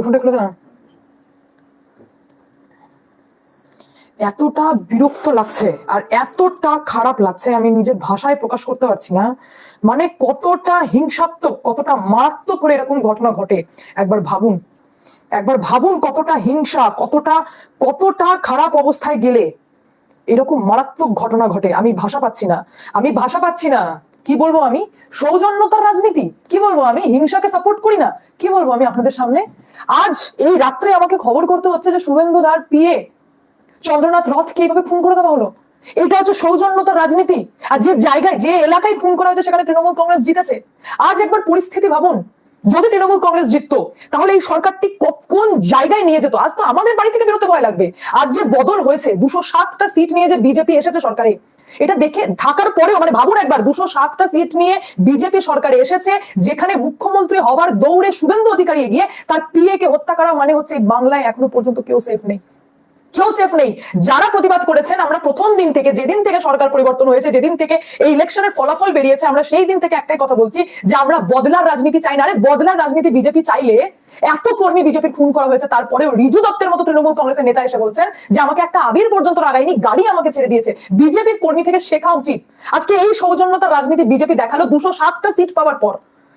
ফোনটা খুলে না। এতটা বিরক্ত লাগছে আর এতটা খারাপ লাগছে, আমি নিজের ভাষায় প্রকাশ করতে পারছি না। মানে কতটা হিংসাত্মক, কতটা মারাত্মক করে এরকম ঘটনা ঘটে একবার ভাবুন। একবার ভাবুন কতটা হিংসা, কতটা কতটা খারাপ অবস্থায় গেলে এরকম মারাত্মক ঘটনা ঘটে। আমি ভাষা পাচ্ছি না, আমি ভাষা পাচ্ছি না। কি বলবো আমি? সৌজন্যতার রাজনীতি কি বলবো আমি? হিংসাকে সাপোর্ট করি না কি বলবো আমি আপনাদের সামনে? আজ এই রাত্রে আমাকে খবর করতে হচ্ছে যে শুভেন্দু দার পিএ চন্দ্রনাথ রথকে এইভাবে খুন করে দেওয়া হলো। এটা হচ্ছে সৌজন্যতার রাজনীতি। আর যে জায়গায়, যে এলাকায় খুন করা হয়েছে সেখানে তৃণমূল কংগ্রেস জিতেছে। আজ একবার পরিস্থিতি ভাবুন, যদি তৃণমূল কংগ্রেস জিততো তাহলে এই সরকারটি কোন জায়গায় নিয়ে যেত। আজ তো আমাদের বাড়ি থেকে বেরোতে ভয় লাগবে। আজ যে বদল হয়েছে, 207টা সিট নিয়ে যে বিজেপি এসেছে সরকারে, এটা দেখে থাকার পরেও মানে ভাবুন একবার, 207টা সিট নিয়ে বিজেপি সরকারে এসেছে, যেখানে মুখ্যমন্ত্রী হবার দৌড়ে শুভেন্দু অধিকারী এগিয়ে, তার পিএ কে হত্যা করা মানে হচ্ছে বাংলায় এখনো পর্যন্ত কেউ সেফ নেই, কেউ সেফ নেই। যারা প্রতিবাদ করেছেন, আমরা প্রথম দিন থেকে, যেদিন থেকে সরকার পরিবর্তন হয়েছে, যেদিন থেকে এই ইলেকশনের ফলাফল বেরিয়েছে, আমরা সেই দিন থেকে একটাই কথা বলছি যে আমরা বদলার রাজনীতি চাই না। আরে বদলার রাজনীতি বিজেপি চাইলে, এত কর্মী বিজেপির খুন করা হয়েছে তারপরেও রিজু দত্তের মতো তৃণমূল কংগ্রেসের নেতা এসে বলছেন যে আমাকে একটা আবির পর্যন্ত লাগায়নি, গাড়ি আমাকে ছেড়ে দিয়েছে। বিজেপির কর্মী থেকে শেখা উচিত। আজকে এই সৌজন্যতার রাজনীতি বিজেপি দেখালো 207টা সিট পাওয়ার পর,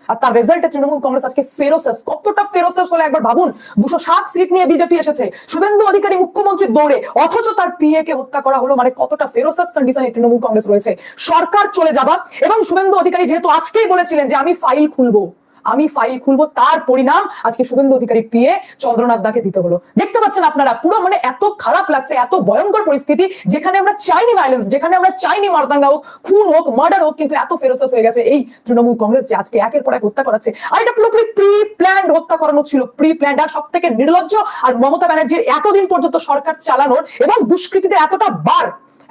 আর তার রেজাল্টে তৃণমূল কংগ্রেস আজকে ফেরোসাস। কতটা ফেরোসাস হলে একবার ভাবুন। 207 সিট নিয়ে বিজেপি এসেছে, শুভেন্দু অধিকারী মুখ্যমন্ত্রীর দৌড়ে, অথচ তার পিএ কে হত্যা করা হলো। মানে কতটা ফেরোসাস কন্ডিশনে তৃণমূল কংগ্রেস রয়েছে। সরকার চলে যাবা এবং শুভেন্দু অধিকারী যেহেতু আজকেই বলেছিলেন যে আমি ফাইল খুলবো, আমি ফাইল খুলবো, তার পরিণাম আজকে শুভেন্দু অধিকারী পিএ চন্দ্রনাথ দাকে দিতে হলো। দেখতে পাচ্ছেন আপনারা, পুরো মানে এত খারাপ লাগছে, এত ভয়ঙ্কর পরিস্থিতি, যেখানে আমরা চাইনি ভায়োলেন্স, যেখানে আমরা চাইনি মারদাঙ্গা হোক, খুন হোক, মার্ডার হোক, কিন্তু এত ফেরোসাস হয়ে গেছে এই তৃণমূল কংগ্রেস যে আজকে একের পর এক হত্যা করাচ্ছে। আর এটা পুরোপুরি প্রি প্ল্যান্ড হত্যা করানো ছিল, প্রি প্ল্যান্ড। আর সব থেকে নির্লজ্জ আর মমতা ব্যানার্জির এতদিন পর্যন্ত সরকার চালানোর এবং দুষ্কৃতীদের এতটা বার,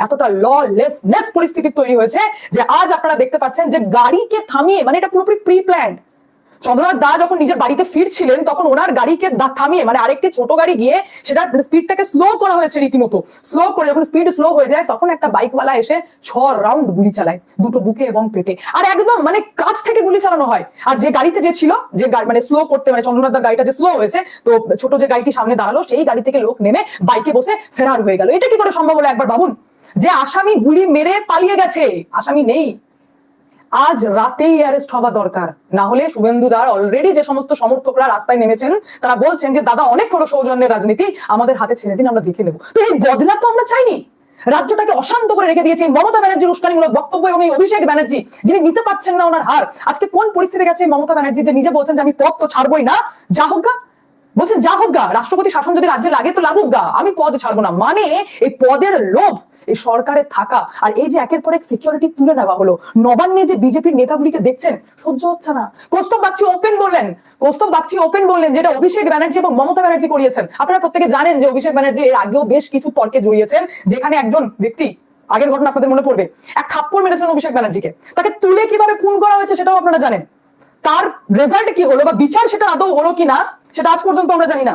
এতটা ললেসনেস পরিস্থিতি তৈরি হয়েছে যে আজ আপনারা দেখতে পাচ্ছেন যে গাড়িকে থামিয়ে, মানে এটা পুরোপুরি প্রি প্ল্যান্ড। চন্দ্রনাথ দা যখন নিজের বাড়িতে ফিরছিলেন তখন ওনার গাড়িকে থামিয়ে, মানে আরেকটি ছোট গাড়ি গিয়ে সেটা স্পিডটাকে স্লো করা হয়েছে রীতিমতো। স্লো করে যখন স্পিড স্লো হয়ে যায় তখন একটা বাইকওয়ালা এসে 6 রাউন্ড গুলি চালায়, দুটো বুকে এবং পেটে। আর একদম মানে কাছ থেকে গুলি চালানো হয়। আর যে গাড়িতে যে ছিল, যে মানে স্লো করতে, মানে চন্দ্রনাথ দার গাড়িটা যে স্লো হয়েছে, তো ছোট যে গাড়িটি সামনে দাঁড়ালো সেই গাড়ি থেকে লোক নেমে বাইকে বসে ফেরার হয়ে গেল। এটা কি করে সম্ভব হলো একবার ভাবুন। যে আসামি গুলি মেরে পালিয়ে গেছে, আসামি নেই, আজ রাতেই অ্যারেস্ট হওয়া দরকার। না হলে শুভেন্দু দার অলরেডি যে সমস্ত সমর্থকরা রাস্তায় নেমেছেন তারা বলছেন যে দাদা অনেক হলো সৌজন্যের রাজনীতি, আমাদের হাতে ছেড়ে দিন, আমরা দেখে নেবো। তো এই বদলা তো আমরা চাইনি। রাজ্যটাকে অশান্ত করে রেখে দিয়েছে মমতা ব্যানার্জির উস্কানিমূলক বক্তব্য এবং এই অভিষেক ব্যানার্জি যিনি নিতে পারছেন না ওনার হার। আজকে কোন পরিস্থিতি গেছে মমতা ব্যানার্জি যে নিজে বলছেন যে আমি পদ তো ছাড়বই না, যা হোক গা, বলছেন যা হোক গা, রাষ্ট্রপতি শাসন যদি রাজ্যে লাগে তো লাগুক গা, আমি পদ ছাড়বো না। মানে এই পদের লোভ এই সরকারে থাকা, আর এই যে একের পর এক সিকিউরিটি তুলে নেওয়া হলো, নবান্নে যে বিজেপির নেতাগুলিকে দেখছেন, সহ্য হচ্ছে না। কৌস্তব বাগচি ওপেন বললেন যেটা অভিষেক ব্যানার্জি এবং মমতা ব্যানার্জি করিয়েছেন। আপনারা প্রত্যেকে জানেন যে অভিষেক ব্যানার্জি এর আগেও বেশ কিছু তর্কে জড়িয়েছেন, যেখানে একজন ব্যক্তি, আগের ঘটনা আপনাদের মনে পড়বে, এক থাপ্পড় মেরেছিলেন অভিষেক ব্যানার্জিকে, তাকে তুলে কিভাবে খুন করা হয়েছে সেটাও আপনারা জানেন। তার রেজাল্ট কি হলো বা বিচার সেটা আদৌ হলো কিনা সেটা আজ পর্যন্ত আমরা জানি না।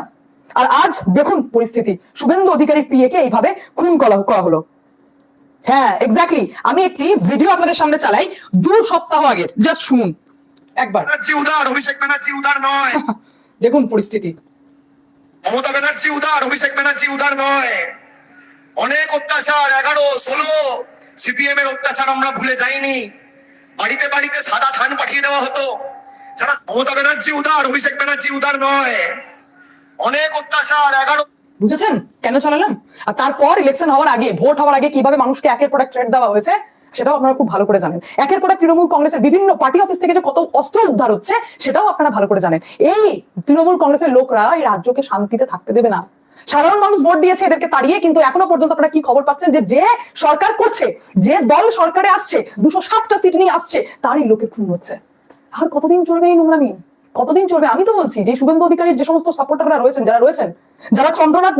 আর আজ দেখুন পরিস্থিতি, শুভেন্দু অধিকারীর পিএ কে এইভাবে খুন করা হলো। হ্যাঁ এক্স্যাক্টলি, আমি একটি ভিডিও আপনাদের সামনে চালাই 2 সপ্তাহ আগের, জাস্ট শুনুন একবার। উদার, অভিষেক ব্যানার্জি উদার নয়। দেখুন পরিস্থিতি। মমতা ব্যানার্জি উদার, অভিষেক ব্যানার্জি উদার নয়। অনেক অত্যাচার, 11-16 সিপিএম এর অত্যাচার আমরা ভুলে যাইনি। বাড়িতে বাড়িতে সাদা ধান পাঠিয়ে দেওয়া হতো। যারা মমতা ব্যানার্জি উদার, অভিষেক ব্যানার্জি উদার নয়। অনেক অত্যাচার, 11। বুঝেছেন কেন চালালাম? আর তারপর ইলেকশন হওয়ার আগে, ভোট হওয়ার আগে কিভাবে মানুষকে একের পর এক থ্রেট দেওয়া হয়েছে সেটাও আপনারা খুব ভালো করে জানেন। একের পর এক তৃণমূল কংগ্রেসের বিভিন্ন পার্টি অফিস থেকে যে কত অস্ত্র উদ্ধার হচ্ছে সেটাও আপনারা ভালো করে জানেন। এই তৃণমূল কংগ্রেসের লোকরা এই রাজ্যকে শান্তিতে থাকতে দেবে না। সাধারণ মানুষ ভোট দিয়েছে এদেরকে তাড়িয়ে, কিন্তু এখনো পর্যন্ত আপনারা কি খবর পাচ্ছেন যে সরকার করছে, যে দল সরকারে আসছে, 207টা সিট নিয়ে আসছে, তারই লোকে খুন হচ্ছে। আর কতদিন চলবে এই নোংরামি? কতদিন চলবে? আমি তো বলছি যে শুভেন্দু অধিকারীর যে সমস্ত সাপোর্টাররা রয়েছেন, যারা চন্দ্রনাথ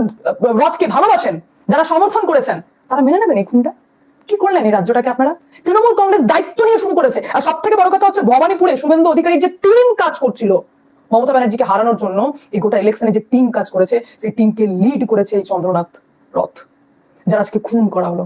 রথকে ভালোবাসেন, যারা সমর্থন করেছেন, তারা মেনে নেবেন এই খুনটা? কি করলেন এই রাজ্যটাকে আপনারা? তৃণমূল কংগ্রেস দায়িত্ব নিয়ে শুরু করেছে। আর সব থেকে বড় কথা হচ্ছে ভবানীপুরে শুভেন্দু অধিকারীর যে টিম কাজ করছিল মমতা ব্যানার্জিকে হারানোর জন্য, এই গোটা ইলেকশনে যে টিম কাজ করেছে, সেই টিমকে লিড করেছে এই চন্দ্রনাথ রথ, যারা আজকে খুন করা হলো।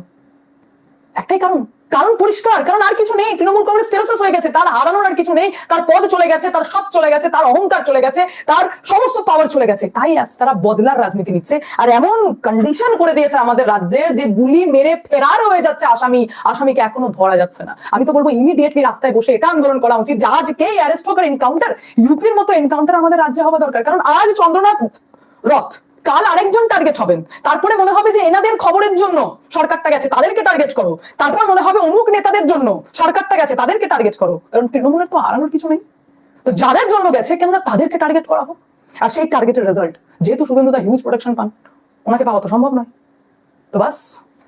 একটাই কারণ, কারণ পরিষ্কার, কারণ আর কিছু নেই। তৃণমূল কংগ্রেস ফেরোসেস হয়ে গেছে, তার হারানোর আর কিছু নেই, তার পদ চলে গেছে, তার সৎ চলে গেছে, তার অহংকার চলে গেছে, তার সমস্ত পাওয়ার চলে গেছে। তাই আজ তারা বদলার রাজনীতি নিচ্ছে, আর এমন কন্ডিশন করে দিয়েছে আমাদের রাজ্যের যে গুলি মেরে ফেরার হয়ে যাচ্ছে আসামি, আসামিকে এখনো ধরা যাচ্ছে না। আমি তো বলবো ইমিডিয়েটলি রাস্তায় বসে এটা আন্দোলন করা উচিত, যে আজকেই অ্যারেস্ট হোক, এনকাউন্টার, ইউপির মতো এনকাউন্টার আমাদের রাজ্যে হওয়া দরকার। কারণ আজ চন্দ্রনাথ রথ, কাল আরেকজন টার্গেট হবেন, তারপরে মনে হবে যে এনাদের খবরের জন্য সরকারটা গেছে, তাদেরকে টার্গেট করো, তারপর মনে হবে অমুক নেতাদের জন্য সরকারটা গেছে, তাদেরকে টার্গেট করো। কারণ তৃণমূলের তো হারানোর কিছু নেই, তো যাদের জন্য গেছে কেননা তাদেরকে টার্গেট করা হোক। আর সেই টার্গেটের রেজাল্ট যেহেতু শুভেন্দু দা হিউজ প্রোটেকশন পান, ওনাকে পাওয়া তো সম্ভব নয়, তো বাস।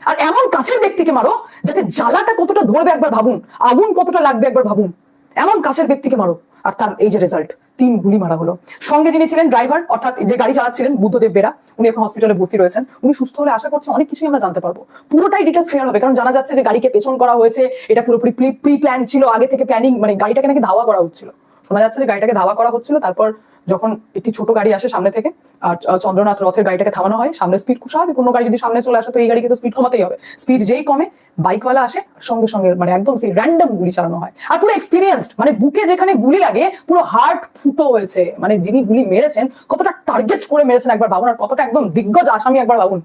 আর এমন কাছের ব্যক্তিকে মারো যাতে জ্বালাটা কতটা ধরবে একবার ভাবুন, আগুন কতটা লাগবে একবার ভাবুন, এমন কাছের ব্যক্তিকে মারো। আর তার এই যে রেজাল্ট, 3 গুলি মারা হলো। সঙ্গে যিনি ছিলেন ড্রাইভার, অর্থাৎ যে গাড়ি চালাচ্ছিলেন, বুদ্ধদেব বেরা, উনি এখন হসপিটালে ভর্তি রয়েছেন। উনি সুস্থ হলে আশা করছি অনেক কিছুই আমরা জানতে পারবো, পুরোটাই ডিটেলস ক্লিয়ার হবে। কারণ জানা যাচ্ছে যে গাড়িকে পেছন করা হয়েছে, এটা পুরোপুরি প্রি প্ল্যান ছিল, আগে থেকে প্ল্যানিং, মানে গাড়িটাকে নাকি ধাওয়া করা হচ্ছিল। শোনা যাচ্ছে যে গাড়িটাকে ধাওয়া করা হচ্ছিল, তারপর যখন একটি ছোট গাড়ি আসে সামনে থেকে, আর চন্দ্রনাথ রথের গাড়িটাকে থামানো হয়, সামনে স্পিড খুব স্বাভাবিক, কোনো গাড়ি যদি সামনে চলে আসে তো এই গাড়িকে তো স্পিড কমাতেই হবে। স্পিড যেই কমে, বাইকওয়ালা আসে, সঙ্গে সঙ্গে মানে একদম সেই র্যান্ডম গুলি চালানো হয়। আর পুরো এক্সপিরিয়েন্সড, মানে বুকে যেখানে গুলি লাগে পুরো হার্ট ফুটো হয়েছে, মানে যিনি গুলি মেরেছেন কতটা টার্গেট করে মেরেছেন একবার ভাবুন, আর কতটা একদম দিগ্গজ আসামি একবার ভাবুন,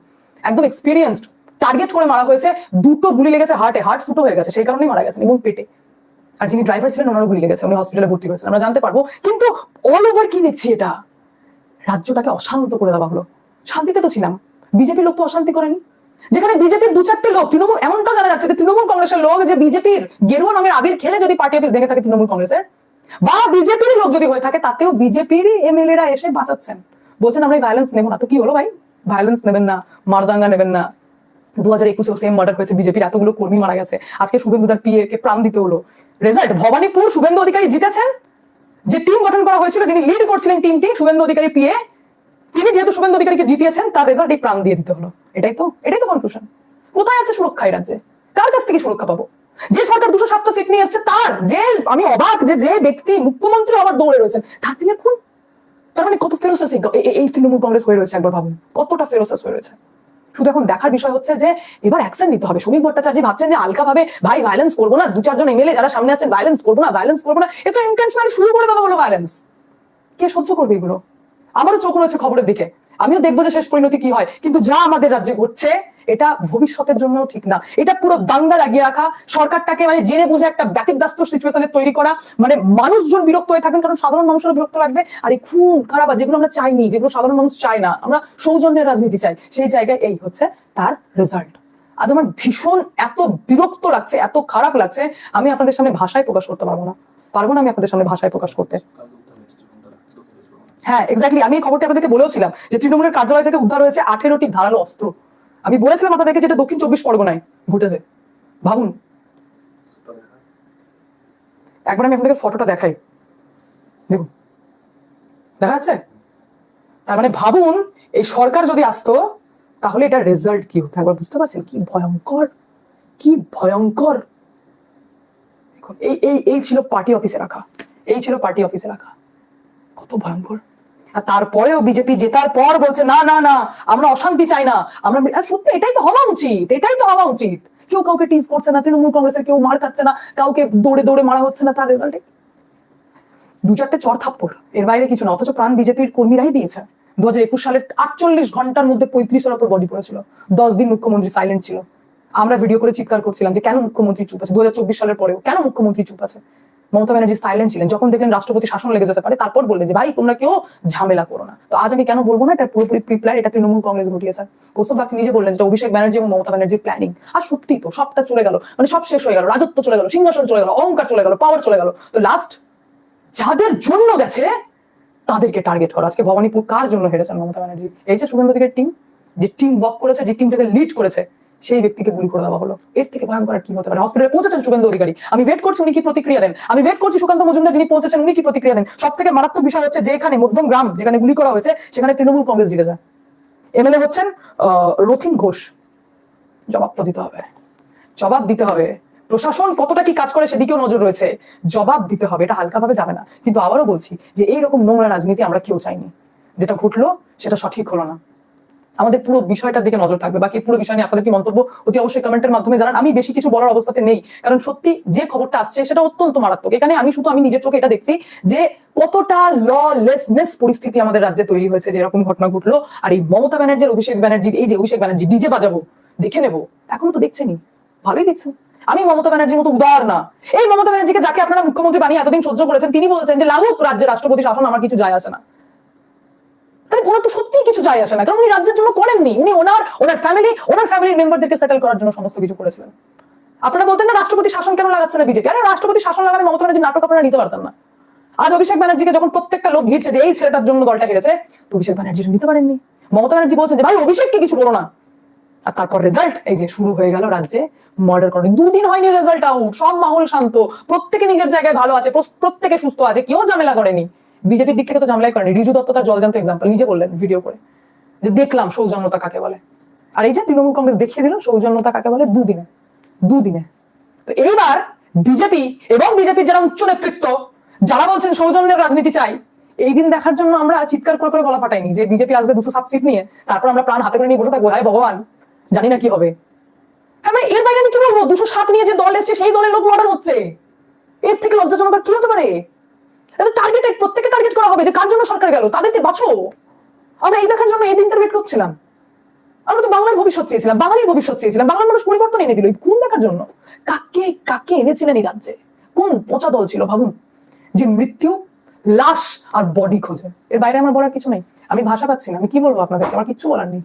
একদম এক্সপিরিয়েন্সড, টার্গেট করে মারা হয়েছে। 2টো গুলি লেগেছে হার্টে, হার্ট ফুটো হয়ে গেছে, সেই কারণেই মারা গেছেন, এবং পেটে। আর যিনি ড্রাইভার ছিলেন ওনারও গুলি লেগেছে, উনি হসপিটালে ভর্তি হয়েছেন, আমরা জানতে পারবো। কিন্তু অল ওভার কি দেখছি, এটা রাজ্যটাকে অশান্ত করে দেওয়া হলো। শান্তিতে তো ছিলাম, বিজেপির লোক তো অশান্তি করেনি। যেখানে বিজেপির 2-4টে লোক, তৃণমূল, এমনটা জানা যাচ্ছে যে তৃণমূল কংগ্রেসের লোক, যে বিজেপির গেরুয়া রঙের আবির খেলে যদি পার্টি অফিস ভেঙে থাকে তৃণমূল কংগ্রেসের, বা বিজেপির লোক যদি হয়ে থাকে, তাতেও বিজেপিরই এমএলএরা এসে বাঁচাচ্ছেন, বলছেন আমরা ভায়োলেন্স নেবো না। তো কি হলো ভাই, ভায়োলেন্স নেবেন না, মারদাঙ্গা নেবেন না। 2021-এও সেম মার্ডার হয়েছে, বিজেপির এতগুলো কর্মী মারা গেছে, আজকে শুভেন্দুদার পিএ কে প্রাণ দিতে হলো। রেজাল্ট, ভবানীপুর শুভেন্দু অধিকারী জিতেছেন, যে টিম গঠন করা হয়েছিল, যিনি লিড করছিলেন টিমটি, শুভেন্দু অধিকারী পিএ, তিনি যেহেতু শুভেন্দু অধিকারীকে জিতিয়েছেন, তার রেজাল্ট এই প্রাণ দিয়ে দিতে হলো। এটাই তো কনক্লুশন। কোথায় আছে সুরক্ষা এই রাজ্যে? কার কাছ থেকে সুরক্ষা পাবো? যে সরকার 207টা সিট নিয়ে এসছে, তার যে, আমি অবাক যে ব্যক্তি মুখ্যমন্ত্রী আবার দৌড়ে রয়েছেন, তার থেকে খুন। তার মানে কত ফেরোসেস এই তৃণমূল কংগ্রেস হয়ে রয়েছে একবার ভাবুন, কতটা ফেরোসেস হয়ে রয়েছে। শুধু এখন দেখার বিষয় হচ্ছে যে এবার অ্যাকশন নিতে হবে। শ্রমিক ভট্টাচার্য ভাবছেন যে হালকা ভাবে ভাই ভায়োলেন্স করবো না, 2-4 জন এমএলএ যারা সামনে আছেন ভায়োলেন্স করবো না, ভায়োলেন্স করবো না, এ তো ইন্টেনশনালি শুরু করে দেওয়া হলো ভায়োলেন্স। কে সহ্য করবে এগুলো? আমারও চোখ রয়েছে খবরের দিকে, আমিও দেখবো যে শেষ পরিণতি কি হয়। কিন্তু যা আমাদের রাজ্যে ঘটছে, এটা ভবিষ্যতের জন্য ঠিক না। এটা পুরো দাঙ্গা লাগিয়ে রাখা, সরকারটাকে মানে জেনে বুঝে একটা ব্যতিব্যস্ত সিচুয়েশনে তৈরি করা, মানে মানুষজন বিরক্ত হয়ে থাকেন, কারণ সাধারণ মানুষেরও বিরক্ত লাগবে। আর এই খুন খারাপ, যেগুলো আমরা চাইনি, যেগুলো সাধারণ মানুষ চায় না, আমরা সৌজন্যের রাজনীতি চাই, সেই জায়গায় এই হচ্ছে তার রেজাল্ট। আজ আমার ভীষণ এত বিরক্ত লাগছে, এত খারাপ লাগছে, আমি আপনাদের সামনে ভাষায় প্রকাশ করতে পারবো না আমি আপনাদের সামনে ভাষায় প্রকাশ করতে। হ্যাঁ এক্স্যাক্টলি, আমি এই খবরটা আপনাদেরকে বলেওছিলাম যে তৃণমূলের কার্যালয় থেকে উদ্ধার হয়েছে 18টি ধারালো অস্ত্র। আমি বলেছিলাম আপনাদেরকে যেটা দক্ষিণ 24 পরগনায় ঘটেছে। ভাবুন, একবার আমি আপনাদেরকে ফটোটা দেখাই, দেখুন, দেখা যাচ্ছে? তার মানে ভাবুন, এই সরকার যদি আসতো তাহলে এটার রেজাল্ট কি হতো একবার বুঝতে পারছেন? কি ভয়ঙ্কর, কি ভয়ঙ্কর। দেখুন, এই ছিল পার্টি অফিসে রাখা, এই ছিল পার্টি অফিসে রাখা, কত ভয়ঙ্কর। আর তারপরেও বিজেপি জেতার পর বলছে না না না, আমরা অশান্তি চাই না, আমরা সত্যি এটাই তো হওয়া উচিত, এটাই তো হওয়া উচিত। কেউ কাউকে টিজ করছে না, তৃণমূল কংগ্রেসের কেউ মার খাচ্ছে না, কাউকে দৌড়ে দৌড়ে মারা হচ্ছে না, তার রেজাল্টে 2-4টে চর থাপ্পড়, এর বাইরে কিছু না। অথচ প্রাণ বিজেপির কর্মীরাই দিয়েছে। 2021 সালের 48 ঘন্টার মধ্যে 35-এর উপর বডি পড়েছিল। 10 দিন মুখ্যমন্ত্রী সাইলেন্ট ছিল। আমরা ভিডিও করে চিৎকার করছিলাম যে কেন মুখ্যমন্ত্রী চুপ আছে, 2024 সালের পরেও কেন মুখ্যমন্ত্রী চুপ আছে। মমতা ব্যানার্জি সাইলেন্ট ছিলেন, যখন দেখলেন রাষ্ট্রপতি শাসন লেগে যেতে পারে তারপর বললেন যে ভাই তোমরা কেউ ঝামেলা করো না। তো আজ আমি কেন বলবো না এটা পুরোপুরি প্রিপ্ল্যান, এটা তৃণমূল কংগ্রেস ঘটিয়েছে। কৌস্তব বাগচি নিজে বললেন যেটা অভিষেক ব্যানার্জি এবং মমতা ব্যানার্জির প্ল্যানিং। আর সত্যি তো সবটা চলে গেল, মানে সব শেষ হয়ে গেল, রাজত্ব চলে গেল, সিংহাসন চলে গেল, অহংকার চলে গেল, পাওয়ার চলে গেল। তো লাস্ট যাদের জন্য গেছে তাদেরকে টার্গেট করা। আজকে ভবানীপুর কার জন্য হেরেছেন মমতা ব্যানার্জি? এই যে শুভেন্দু অধিকারীর টিম, যে টিম ওয়ার্ক করেছে, যে টিমটাকে লিড করেছে, সেই ব্যক্তিকে গুলি করে দেওয়া হলো। এর থেকে ভয়ঙ্কর কি হতে পারে? হসপিটালে পৌঁছেছেন শুভেন্দু অধিকারী, আমি ওয়েট করছি উনি কি প্রতিক্রিয়া দেন, আমি ওয়েট করছি সুকান্ত মজুমদার যিনি পৌঁছেছেন উনি কি প্রতিক্রিয়া দেন। সব থেকে মারাত্মক বিষয় হচ্ছে যে এখানে মধ্যম গ্রাম যেখানে গুলি করা হয়েছে সেখানে তৃণমূল কংগ্রেস জিতে যায়। এমএলএ হচ্ছেন রথিন ঘোষ। জবাব তো দিতে হবে, জবাব দিতে হবে। প্রশাসন কতটা কি কাজ করে সেদিকেও নজর রয়েছে, জবাব দিতে হবে, এটা হালকা ভাবে যাবে না। কিন্তু আবারও বলছি যে এইরকম নোংরা রাজনীতি আমরা কেউ চাইনি। যেটা ঘটলো সেটা সঠিক হলো না। আমাদের পুরো বিষয়টার দিকে নজর থাকবে। বাকি পুরো বিষয় নিয়ে আপনাদের কি মন্তব্য অতি অবশ্যই কমেন্টের মাধ্যমে জানান। আমি বেশি কিছু বলার অবস্থাতে নেই, কারণ সত্যি যে খবরটা আসছে সেটা অত্যন্ত মারাত্মক। এখানে আমি নিজের চোখে এটা দেখছি যে কতটা ললেসনেস পরিস্থিতি আমাদের রাজ্যে তৈরি হয়েছে, যে এরকম ঘটনা ঘটলো। আর এই মমতা ব্যানার্জির অভিষেক ব্যানার্জি ডিজে বাজাবো, দেখে নেবো, এখনো তো দেখছেনই, ভালোই দেখছেন। আমি মমতা ব্যানার্জির মতো উদার না। এই মমতা ব্যানার্জিকে যাকে আপনারা মুখ্যমন্ত্রী বানিয়ে এতদিন সহ্য করেছেন, তিনি বলছেন যে লাগুক রাজ্যের রাষ্ট্রপতি শাসন, আমার কিছু যায় আসে না। তাহলে ওনার তো সত্যিই কিছু যায় আসে না, কারণ উনি রাজ্যের জন্য করেননি। উনি ওনার ফ্যামিলির মেম্বারদেরকে সেটেল করার জন্য সমস্ত কিছু করেছিলেন। আপনারা বলতেন না রাষ্ট্রপতি শাসন কেন লাগাচ্ছে না বিজেপি? আরে রাষ্ট্রপতি শাসন লাগালে মমতা ব্যানার্জির নাটক আপনারা নিতে পারতেন না। আজ অভিষেক ব্যানার্জিকে যখন প্রত্যেকটা লোক ঘিরছে যে এই ছেলেটার জন্য দলটা হেরেছে, তো অভিষেক ব্যানার্জির নিতে পারেননি। মমতা ব্যানার্জি বলছেন যে ভাই অভিষেককে কিছু বলো না। আর তারপর রেজাল্ট এই যে শুরু হয়ে গেল রাজ্যে মার্ডার করে। দুদিন হয়নি রেজাল্ট আউট, সব মাহল শান্ত, প্রত্যেকে নিজের জায়গায় ভালো আছে, প্রত্যেকে সুস্থ আছে, কেউ ঝামেলা করেনি। বিজেপির দিক থেকে তো ঝামেলাই করেনি। রিজু দত্ত তার জলজান্ত এক্সাম্পল নিজে বললেন ভিডিও করে, যে দেখলাম সৌজন্যতা কাকে বলে। আর এই যে তৃণমূল কংগ্রেস দেখিয়ে দিল সৌজন্যতা কাকে বলে দুদিনে। তো এইবার বিজেপি এবং বিজেপির যারা উচ্চ নেতৃত্ব, যারা বলছেন সৌজন্যের রাজনীতি চাই, এই দিন দেখার জন্য আমরা চিৎকার করে গলা ফাটাইনি যে বিজেপি আসবে 207 সিট নিয়ে, তারপর আমরা প্রাণ হাতে করে নিয়ে বসে থাকবো হায় ভগবান জানি না কি হবে। হ্যাঁ, এর বাইরে আমি কি বলবো? 207 নিয়ে যে দল এসছে সেই দলের লোক মার্ডার হচ্ছে, এর থেকে লজ্জাজনক আর কি হতে পারে? টার্গেটেড, প্রত্যেককে টার্গেট করা হবে যে কার জন্য সরকার গেল, তাদেরকে বাঁচো। আমরা এই দেখার জন্য এই দিনটার ওয়েট করছিলাম। আমরা তো বাংলার ভবিষ্যৎ চেয়েছিলাম, বাঙালির ভবিষ্যৎ চেয়েছিলাম, বাংলার মানুষ পরিবর্তন এনে দিল। কোন দেখার জন্য? কাকে এনেছিলেন এই রাজ্যে? কোন পচা দল ছিল ভাবুন, যে মৃত্যু, লাশ আর বডি খোঁজে। এর বাইরে আমার বলার কিছু নেই। আমি ভাষা পাচ্ছি না, আমি কি বলবো আপনাদেরকে? আমার কিচ্ছু বলার নেই।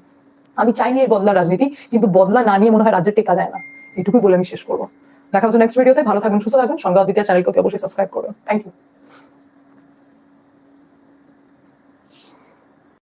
আমি চাইনি এই বদলার রাজনীতি, কিন্তু বদলা না নিয়ে মনে হয় রাজ্যের টেকা যায় না। এইটুকুই বলে আমি শেষ করবো। দেখা হচ্ছে নেক্সট ভিডিওতে। ভালো থাকবেন, সুস্থ থাকবেন। সংবাদ দ্বিতীয় চ্যানেলকে অবশ্যই সাবস্ক্রাইব করবেন। Thank you.